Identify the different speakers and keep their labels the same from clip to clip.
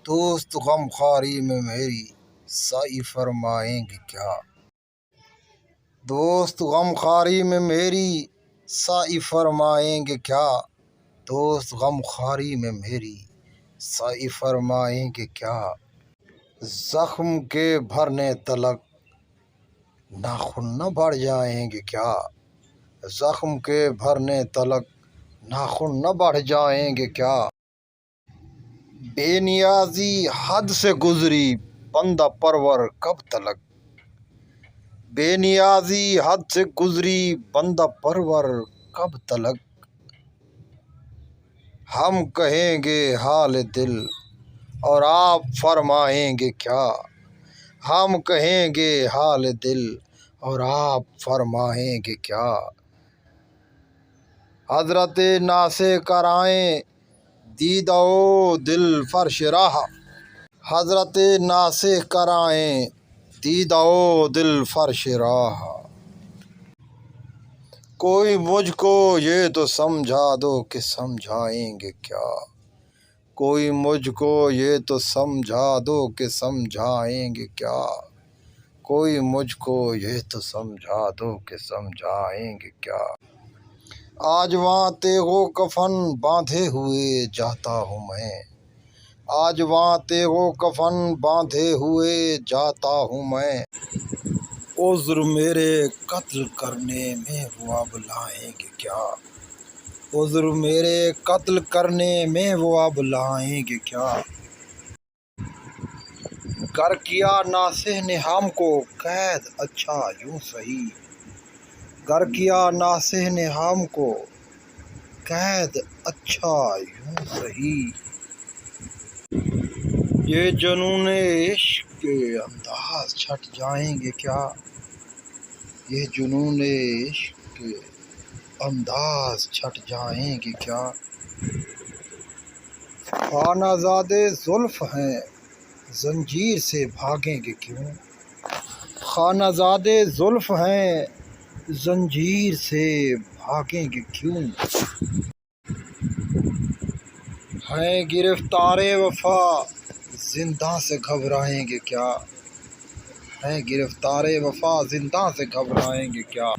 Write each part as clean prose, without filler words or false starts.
Speaker 1: دوست غم خواری میں میری سائی فرمائیں گے کیا؟ دوست غم خواری میں میری سائی فرمائیں گے کیا؟ دوست غم خواری میں میری سائی فرمائیں گے کیا؟ زخم کے بھرنے تلک ناخن نہ بڑھ جائیں گے کیا؟ زخم کے بھرنے تلک ناخن نہ بڑھ جائیں گے کیا؟ بے نیازی حد سے گزری بندہ پرور کب تلک؟ بے نیازی حد سے گزری بندہ پرور کب تلک؟ ہم کہیں گے حال دل اور آپ فرمائیں گے کیا؟ ہم کہیں گے حال دل اور آپ فرمائیں گے کیا؟ حضرت ناصح کرائیں دیدہ و دل فرش راہ، حضرت ناصح کرائیں دیدہ و دل فرش راہ۔ کوئی مجھ کو یہ تو سمجھا دو کہ سمجھائیں گے کیا؟ کوئی مجھ کو یہ تو سمجھا دو کہ سمجھائیں گے کیا؟ کوئی مجھ کو یہ تو سمجھا دو کہ سمجھائیں گے کیا؟ آج وہاں تیغ و کفن باندھے ہوئے جاتا ہوں میں، آج وہاں تیغ و کفن باندھے ہوئے جاتا ہوں میں۔ عذر میرے قتل کرنے میں وہ اب لائیں گے کیا؟ عذر میرے قتل کرنے میں وہ اب لائیں گے کیا؟ گر کیا ناصح نے ہم کو قید اچھا یوں سہی، گر کیا ناصح نے ہم کو قید اچھا یوں سہی۔ یہ جنون عشق کے انداز چھٹ جائیں گے کیا؟ یہ جنون عشق کے انداز چھٹ جائیں گے کیا؟ خانہ زادے زلف ہیں زنجیر سے بھاگیں گے کیوں؟ خانہ زادے زلف ہیں زنجیر سے بھاگیں گے کیوں؟ ہیں گرفتار وفا زنداں سے گھبرائیں گے کیا؟ ہیں گرفتار وفا زنداں سے گھبرائیں گے کیا؟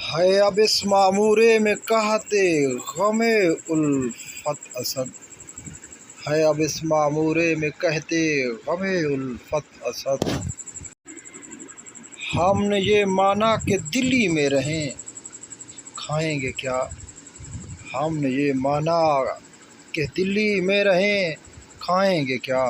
Speaker 1: ہے اب اس معمورے میں کہتے غم الفت اسد، ہے اب اس معمورے میں کہتے غم الفت اسد۔ ہم نے یہ مانا کہ دلی میں رہیں کھائیں گے کیا؟ ہم نے یہ مانا کہ دلی میں رہیں کھائیں گے کیا؟